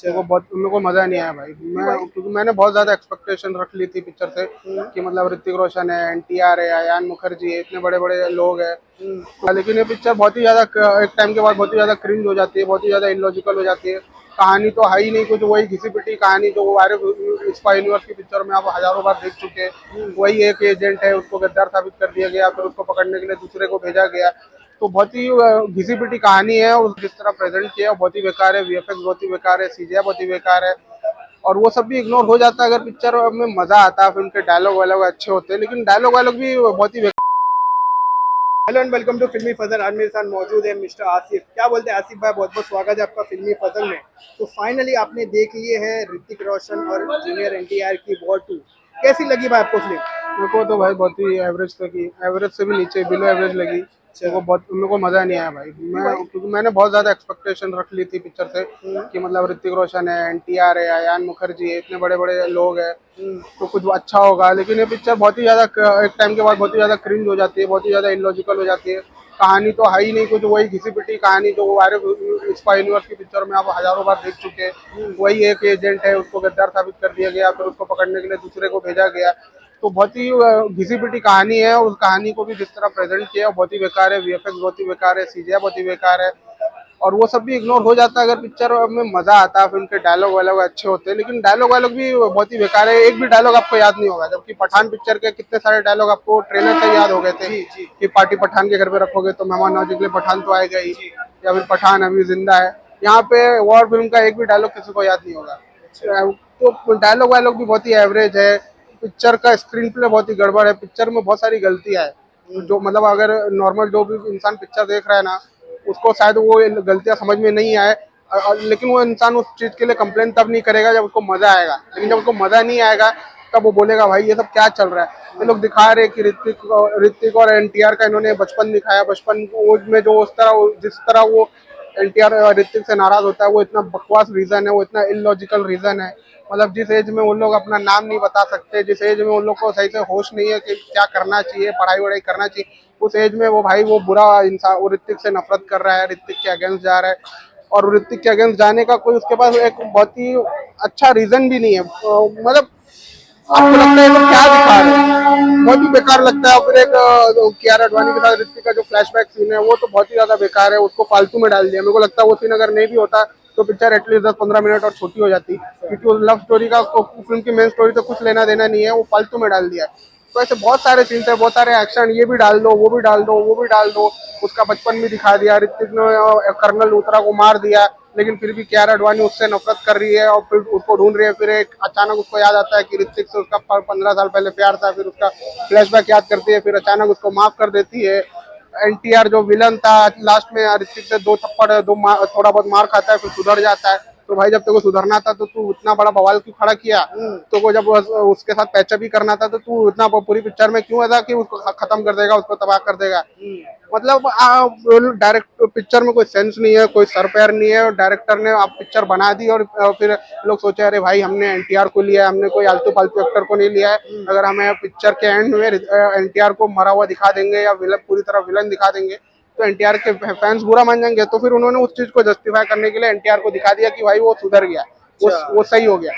मेरे को बहुत मेरे को मजा नहीं आया भाई। क्योंकि मैंने बहुत ज्यादा एक्सपेक्टेशन रख ली थी पिक्चर से कि मतलब ऋतिक रोशन है, एनटीआर है, अयान मुखर्जी है, इतने बड़े बड़े लोग हैं। लेकिन ये पिक्चर बहुत ही ज्यादा एक टाइम के बाद बहुत ही ज्यादा क्रिंज हो जाती है, बहुत ही ज्यादा इलॉजिकल हो जाती है। कहानी तो है ही नहीं कुछ, वही घिसी पिटी कहानी जो वायरस स्पाई यूनिवर्स की पिक्चर में आप हजारों बार देख चुके हैं। वही एक एजेंट है, उसको गद्दार साबित कर दिया गया, फिर उसको पकड़ने के लिए दूसरे को भेजा गया। तो बहुत ही घिसी पिटी कहानी है, और जिस तरह प्रेजेंट किया बहुत ही बेकार है। वीएफएक्स बहुत ही बेकार है, सीजीआई बहुत ही बेकार है। और वो सब भी इग्नोर हो जाता है अगर पिक्चर में मजा आता है, फिर उनके डायलॉग वायलॉग अच्छे होते हैं, लेकिन डायलॉग वायलॉग भी बहुत ही हेलो एंड वेलकम टू फिल्मी फजल। आज मेरे साथ मौजूद है मिस्टर आसिफ। क्या बोलते हैं आसिफ भाई, बहुत बहुत स्वागत है आपका फिल्मी फजल में। तो फाइनली आपने देख लिए है ऋतिक रोशन और जूनियर एनटीआर की वॉर 2। कैसी लगी भाई आपको फिल्म? मेरे को तो भाई बहुत ही एवरेज लगी, एवरेज से भी नीचे, बिलो एवरेज लगी। मेरे को मजा नहीं आया भाई। क्योंकि मैंने बहुत ज्यादा एक्सपेक्टेशन रख ली थी पिक्चर से कि मतलब ऋतिक रोशन है, एनटीआर है, अयान मुखर्जी है, इतने बड़े बड़े लोग हैं, तो कुछ अच्छा होगा। लेकिन ये पिक्चर बहुत ही ज्यादा एक टाइम के बाद बहुत ही ज्यादा क्रिंज हो जाती है, बहुत ही ज्यादा इलॉजिकल हो जाती है। कहानी तो है ही नहीं कुछ, वही घिसी पिटी कहानी जो वायरस स्पाई यूनिवर्स की पिक्चर में आप हजारों बार देख चुके हैं। वही एक एजेंट है, उसको गद्दार साबित कर दिया गया, फिर उसको पकड़ने के लिए दूसरे को भेजा गया। तो बहुत ही घिसी पिटी कहानी है, उस कहानी को भी जिस तरह प्रेजेंट किया बहुत ही बेकार है। वीएफएक्स बहुत ही बेकार है, सीजीआई बहुत ही बेकार है। और वो सब भी इग्नोर हो जाता है अगर पिक्चर में मजा आता है, फिर उनके डायलॉग वायलॉग अच्छे होते हैं, लेकिन डायलॉग वायलॉग भी बहुत ही बेकार है। एक भी डायलॉग आपको याद नहीं होगा, जबकि पठान पिक्चर के कितने सारे डायलॉग आपको ट्रेलर से याद हो गए थे कि पार्टी पठान के घर पे रखोगे तो मेहमान नवाजी के लिए पठान तो आएगा ही, या फिर पठान अभी जिंदा है। यहाँ पे वॉर फिल्म का एक भी डायलॉग किसी को याद नहीं होगा। तो डायलॉग वायलॉग भी बहुत ही एवरेज है। पिक्चर का स्क्रीन प्ले बहुत ही गड़बड़ है, पिक्चर में बहुत सारी गलतियां है जो मतलब अगर नॉर्मल जो भी इंसान पिक्चर देख रहा है ना, उसको शायद वो गलतियां समझ में नहीं आए। लेकिन वो इंसान उस चीज के लिए कंप्लेन तब नहीं करेगा जब उसको मजा आएगा। लेकिन जब उसको मजा नहीं आएगा तब वो बोलेगा भाई ये सब क्या चल रहा है। ये लोग दिखा रहे कि ऋतिक और एनटीआर का इन्होंने बचपन दिखाया, बचपन में जो उस तरह जिस तरह वो एनटीआर ऋतिक से नाराज होता है, वो इतना बकवास रीजन है, वो इतना इलॉजिकल रीजन है। मतलब जिस एज में उन लोग अपना नाम नहीं बता सकते, जिस एज में उन लोग को सही से होश नहीं है कि क्या करना चाहिए, पढ़ाई वढ़ाई करना चाहिए, उस एज में वो भाई वो बुरा इंसान, वो ऋतिक से नफरत कर रहा है, ऋतिक के अगेंस्ट जा रहा है। और ऋतिक के अगेंस्ट जाने का कोई उसके पास एक बहुत ही अच्छा रीजन भी नहीं है। मतलब आपको लगता है ये लोग क्या दिखा रहे हैं, बहुत ही बेकार लगता है। और फिर एक कियारा आडवाणी के साथ ऋतिक का जो फ्लैशबैक सीन है वो तो बहुत ही ज्यादा बेकार है, उसको फालतू में डाल दिया। मेरे को लगता है वो सीन अगर नहीं भी होता तो पिक्चर एटलीस्ट 10-15 मिनट और छोटी हो जाती, क्योंकि उस लव स्टोरी का फिल्म की मेन स्टोरी तो कुछ लेना देना नहीं है, वो फालतू में डाल दिया। तो ऐसे बहुत सारे सीन्स है, बहुत सारे एक्शन, ये भी डाल दो, वो भी डाल दो, वो भी डाल दो। उसका बचपन भी दिखा दिया, ऋतिक ने कर्नल लूथरा को मार दिया, लेकिन फिर भी कियारा आडवाणी उससे नफरत कर रही है और फिर उसको ढूंढ रही है। फिर एक अचानक उसको याद आता है कि ऋतिक से उसका 15 साल पहले प्यार था, फिर उसका फ्लैशबैक याद करती है, फिर अचानक उसको माफ कर देती है। एनटीआर जो विलन था लास्ट में ऋतिक से दो थप्पड़ थोड़ा बहुत मार खाता है, फिर सुधर जाता है। तो भाई जब तेरे को सुधरना था तो तू इतना बड़ा बवाल क्यों खड़ा किया? तो को जब उसके साथ पैचअप भी करना था तो तू इतना पूरी पिक्चर में क्यों था कि उसको खत्म कर देगा, उसको तबाह कर देगा? मतलब डायरेक्ट पिक्चर में कोई सेंस नहीं है, कोई सर पैर नहीं है। और डायरेक्टर ने आप पिक्चर बना दी और फिर लोग सोचे अरे भाई हमने एनटीआर को लिया है, हमने कोई आलतू फालतू एक्टर को नहीं लिया है। अगर हमें पिक्चर के एंड में एनटीआर को मरा हुआ दिखा देंगे या विलन पूरी तरह विलन दिखा देंगे तो एनटीआर के फैंस बुरा मान जाएंगे। तो फिर उन्होंने उस चीज को जस्टिफाई करने के लिए एनटीआर को दिखा दिया कि भाई वो सुधर गया, वो सही हो गया।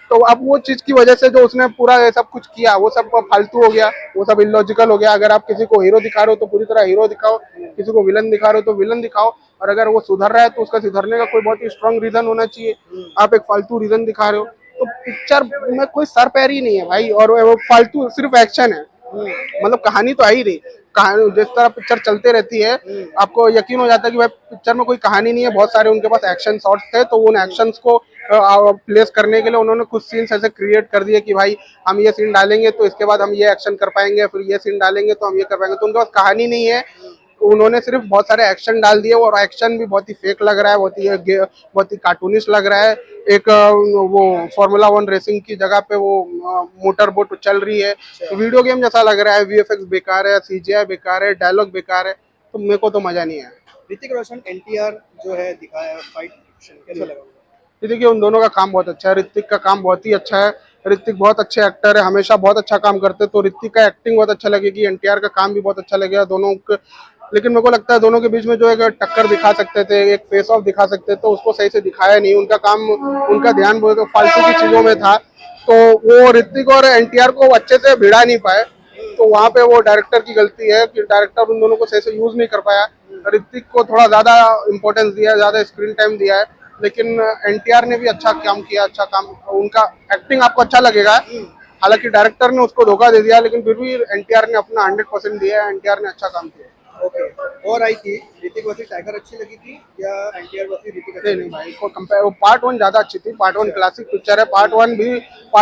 तो अब वो चीज की वजह से जो उसने पूरा ये सब कुछ किया वो सब फालतू हो गया, वो सब इलॉजिकल हो गया। अगर आप किसी को हीरो दिखा रहे हो तो पूरी तरह हीरो दिखाओ, किसी को विलन दिखा रहे हो तो विलन दिखाओ। और अगर वो सुधर रहा है तो उसका सुधरने का कोई बहुत ही स्ट्रॉन्ग रीजन होना चाहिए। आप एक फालतू रीजन दिखा रहे हो तो पिक्चर में कोई सर पैर ही नहीं है भाई, और वो फालतू सिर्फ एक्शन है। मतलब कहानी तो आई नहीं, कहानी जिस तरह पिक्चर चलते रहती है आपको यकीन हो जाता है कि भाई पिक्चर में कोई कहानी नहीं है। बहुत सारे उनके पास एक्शन शॉट्स थे, तो उन एक्शंस को प्लेस करने के लिए उन्होंने कुछ सीन्स ऐसे क्रिएट कर दिए कि भाई हम ये सीन डालेंगे तो इसके बाद हम ये एक्शन कर पाएंगे, फिर ये सीन डालेंगे तो हम ये कर पाएंगे। तो उनके पास कहानी नहीं है, उन्होंने सिर्फ बहुत सारे एक्शन डाल दिए और एक्शन भी बहुत ही फेक लग रहा है, बहुत ही कार्टूनिश लग रहा है। एक वो फार्मूला 1 रेसिंग की जगह पे वो मोटर बोट चल रही है, तो वीडियो गेम जैसा लग रहा है। वीएफएक्स बेकार है, सीजीआई बेकार है, डायलॉग बेकार है, तो मेरे को तो मजा नहीं आया। ऋतिक रोशन एनटीआर जो है दिखाया फाइट एक्शन कैसा लगा? ये देखिए उन दोनों का काम बहुत अच्छा है, ऋतिक का काम बहुत ही अच्छा है। ऋतिक बहुत अच्छे एक्टर है, हमेशा बहुत अच्छा काम करते हैं, तो ऋतिक का एक्टिंग बहुत अच्छा लगेगी, एनटीआर का काम भी बहुत अच्छा लगेगा। दोनों लेकिन मेरे को लगता है दोनों के बीच में जो एक टक्कर दिखा सकते थे, एक फेस ऑफ दिखा सकते थे, तो उसको सही से दिखाया नहीं। उनका काम, उनका ध्यान बहुत फालतू की चीजों में था, तो वो ऋतिक और एनटीआर को अच्छे से भिड़ा नहीं पाए। तो वहां पे वो डायरेक्टर की गलती है कि डायरेक्टर उन दोनों को सही से यूज नहीं कर पाया। ऋतिक को थोड़ा ज्यादा इंपॉर्टेंस दिया, ज्यादा स्क्रीन टाइम दिया है, लेकिन एनटीआर ने भी अच्छा काम किया, अच्छा काम। उनका एक्टिंग आपको अच्छा लगेगा, हालांकि डायरेक्टर ने उसको धोखा दे दिया, लेकिन फिर भी एनटीआर ने अपना 100% दिया है, एनटीआर ने अच्छा काम किया। ओके, और आई थी ऋतिक वर्सेस टाइगर अच्छी लगी थी या एनटीआर वर्सेस ऋतिक अच्छी नहीं लगी? नहीं भाई, को कंपेयर, पार्ट वन ज्यादा अच्छी थी। पार्ट वन क्लासिक पिक्चर है। पार्ट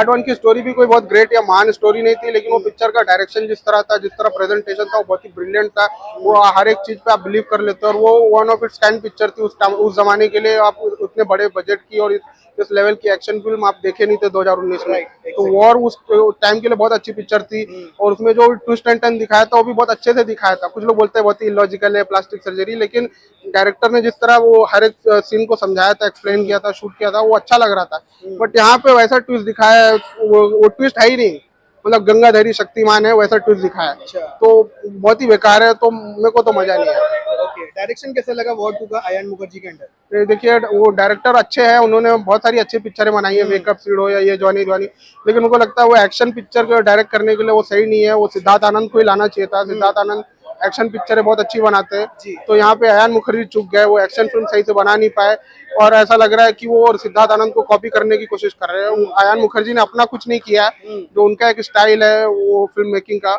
वन की स्टोरी भी कोई बहुत ग्रेट या महान स्टोरी नहीं थी, लेकिन वो पिक्चर का डायरेक्शन जिस तरह था, जिस तरह प्रेजेंटेशन था, वो बहुत ही ब्रिलियंट था। वो हर एक चीज पे आप बिलीव कर लेते हो, और वो one of its kind picture थी उस जमाने के लिए। आप उतने बड़े बजट की और इस लेवल की एक्शन फिल्म आप देखे नहीं थे 2019 में। Right, तो वॉर उस टाइम के लिए बहुत अच्छी पिक्चर थी, और उसमें जो ट्विस्ट एंड टर्न दिखाया था वो भी बहुत अच्छे से दिखाया था। कुछ लोग बोलते हैं बहुत ही इलॉजिकल है, प्लास्टिक सर्जरी, लेकिन डायरेक्टर ने जिस तरह वो हर एक सीन को समझाया था, एक्सप्लेन किया था, शूट किया था, वो अच्छा लग रहा था। बट यहाँ पे वैसा ट्विस्ट दिखाया है, वो ट्विस्ट है ही नहीं। मतलब गंगाधरी शक्तिमान है वैसा ट्विस्ट दिखाया है, अच्छा। तो बहुत ही बेकार है। तो मेरे को तो मजा नहीं आया। ओके, डायरेक्शन कैसा लगा वॉर 2 का आयन मुखर्जी के अंडर? ये देखिए, वो डायरेक्टर अच्छे हैं, उन्होंने बहुत सारी अच्छी पिक्चरें बनाई है, वेकअप सीड हो या ये जॉनी जॉनी, लेकिन उनको लगता है वो एक्शन पिक्चर को डायरेक्ट करने के लिए वो सही नहीं है। वो सिद्धार्थ आनंद को ही लाना चाहिए था। सिद्धार्थ आनंद एक्शन पिक्चरें बहुत अच्छी बनाते जी। हैं, तो यहाँ पे अयान मुखर्जी चूक गए, वो एक्शन फिल्म सही से बना नहीं पाए। और ऐसा लग रहा है कि वो और सिद्धार्थ आनंद को कॉपी करने की कोशिश कर रहे हैं। अयान मुखर्जी ने अपना कुछ नहीं किया है, जो उनका एक स्टाइल है वो फिल्म मेकिंग का,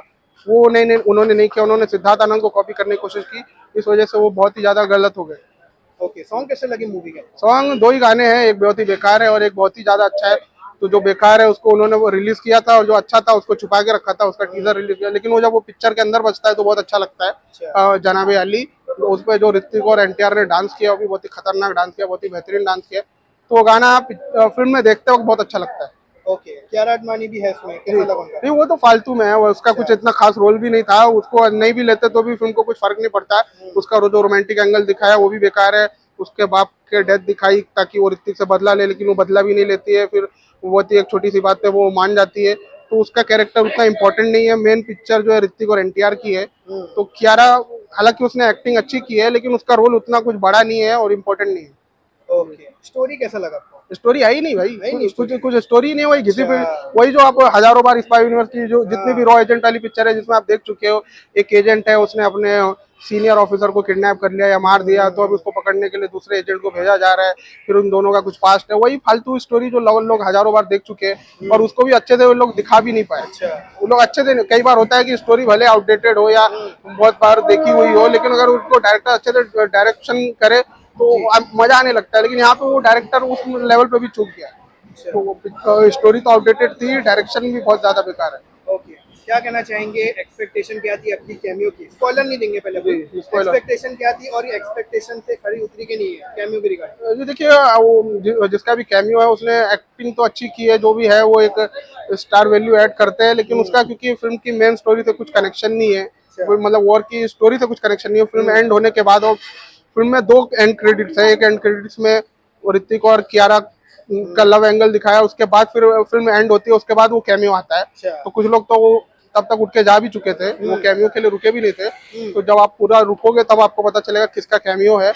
वो नहीं, उन्होंने नहीं किया। उन्होंने सिद्धार्थ आनंद को कॉपी करने की कोशिश की, इस वजह से वो बहुत ही ज्यादा गलत हो गए। ओके, सॉन्ग कैसे लगे मूवी के? सॉन्ग दो ही गाने हैं, एक बहुत ही बेकार है और एक बहुत ही ज्यादा अच्छा है। तो जो बेकार है उसको उन्होंने वो रिलीज किया था, और जो अच्छा था उसको छुपा के रखा था, उसका टीजर रिलीज किया। लेकिन वो जब वो पिक्चर के अंदर बजता है तो बहुत अच्छा लगता है। जनाबे अली, तो उस पर जो ऋतिक और एनटीआर ने डांस किया, वो भी बहुत ही खतरनाक डांस किया, बहुत ही बेहतरीन डांस किया। तो वो गाना आप फिल्म में देखते वक्त बहुत अच्छा लगता है। ओके, कियारा आडवाणी भी है इसमें, कैसा लगा उनका? नहीं, वो तो फालतू में है, वो उसका कुछ इतना खास रोल भी नहीं था। उसको नहीं भी लेते तो भी फिल्म को कुछ फर्क नहीं पड़ता। उसका जो रोमांटिक एंगल दिखाया वो भी बेकार है। उसके बाप के डेथ दिखाई ताकि वो ऋतिक से बदला ले, लेकिन वो बदला भी नहीं लेती है। फिर वो बहुत ही एक छोटी सी बात है वो मान जाती है, तो उसका कैरेक्टर उतना इंपॉर्टेंट नहीं है। मेन पिक्चर जो है ऋतिक और एनटीआर की है। तो कियारा, हालांकि उसने एक्टिंग अच्छी की है, लेकिन उसका रोल उतना कुछ बड़ा नहीं है और इम्पोर्टेंट नहीं है। ओके, स्टोरी कैसा लगा आपको? स्टोरी है ही नहीं भाई, है नहीं कुछ कुछ स्टोरी नहीं है। वही घिसी अच्छा। वही जो आप हजारों बार स्पाई यूनिवर्स की जो जितनी भी रॉ एजेंट वाली पिक्चर है जिसमें आप देख चुके हो, एक एजेंट है, उसने अपने सीनियर ऑफिसर को किडनैप कर लिया या मार दिया, तो अब उसको पकड़ने के लिए दूसरे एजेंट को भेजा जा रहा है। फिर उन दोनों का कुछ पास्ट है, वही फालतू स्टोरी जो लोग हजारों बार देख चुके हैं, और उसको भी अच्छे से वो लोग दिखा भी नहीं पाए। अच्छा। वो लोग अच्छे से, कई बार होता है कि स्टोरी भले आउटडेटेड हो या बहुत बार देखी हुई हो, लेकिन अगर उसको डायरेक्टर अच्छे से डायरेक्शन करे तो मजा आने लगता है। लेकिन यहाँ पे वो डायरेक्टर उस लेवल पे भी चूक गया। तो वो स्टोरी तो आउटडेटेड थी, डायरेक्शन भी बहुत ज्यादा बेकार है। ओके, क्या कहना चाहेंगे? एक्सपेक्टेशन क्या थी अपनी कैमियो की? स्पॉइलर नहीं देंगे पहले। जी, spoiler। एक्सपेक्टेशन क्या थी और एक्सपेक्टेशन से खरी उतरी के नहीं है कैमियो की रिगार्डिंग? ये देखिए, वो जिसका भी कैमियो है उसने एक्टिंग तो अच्छी की है, जो भी है वो एक स्टार वैल्यू ऐड करते हैं, लेकिन उसका क्योंकि फिल्म की मेन स्टोरी से कुछ कनेक्शन नहीं है, मतलब वॉर की स्टोरी से कुछ कनेक्शन नहीं है। फिल्म एंड होने के बाद, और फिल्म में दो एंड क्रेडिट्स है, एक एंड क्रेडिट्स में ऋतिक और कियारा का लव एंगल दिखाया, उसके बाद फिर फिल्म एंड होती है, उसके बाद वो कैमियो आता है। तो कुछ लोग तो वो तब तक उठ के जा भी चुके थे, वो कैमियो के लिए रुके भी नहीं थे। तो जब आप पूरा रुकोगे तब आपको पता चलेगा किसका कैमियो है।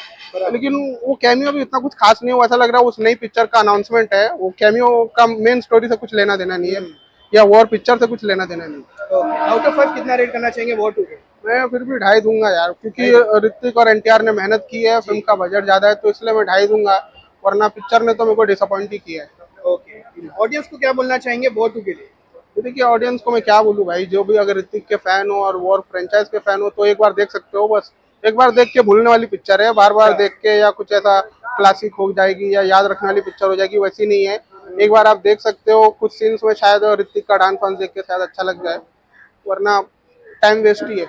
लेकिन वो कैमियो भी इतना कुछ खास नहीं हुआ, ऐसा लग रहा है उस नई पिक्चर का अनाउंसमेंट है। वो कैमियो का मेन स्टोरी से कुछ लेना देना नहीं है, या वॉर पिक्चर से कुछ लेना देना नहीं है। आउट ऑफ 5 कितना रेट करना चाहेंगे वॉर 2 को? मैं फिर भी 2.5 दूंगा यार, क्योंकि ऋतिक और एनटीआर ने मेहनत की है, फिल्म का बजट ज्यादा है, तो इसलिए मैं 2.5 दूंगा। वरना पिक्चर ने तो मेरे को डिसअपॉइंट ही किया है। ओके, ऑडियंस को क्या बोलना चाहेंगे वॉर 2 के लिए? तो देखिए, ऑडियंस को मैं क्या बोलूँ भाई, जो भी अगर ऋतिक के फैन हो और वॉर फ्रेंचाइज के फैन हो तो एक बार देख सकते हो। बस एक बार देख के भूलने वाली पिक्चर है, बार बार देख के या कुछ ऐसा क्लासिक हो जाएगी या याद रखने वाली पिक्चर हो जाएगी, वैसी नहीं है। एक बार आप देख सकते हो, कुछ सीन्स में शायद ऋतिक का डांस वांस देख के शायद अच्छा लग जाए, वरना टाइम वेस्ट ही है।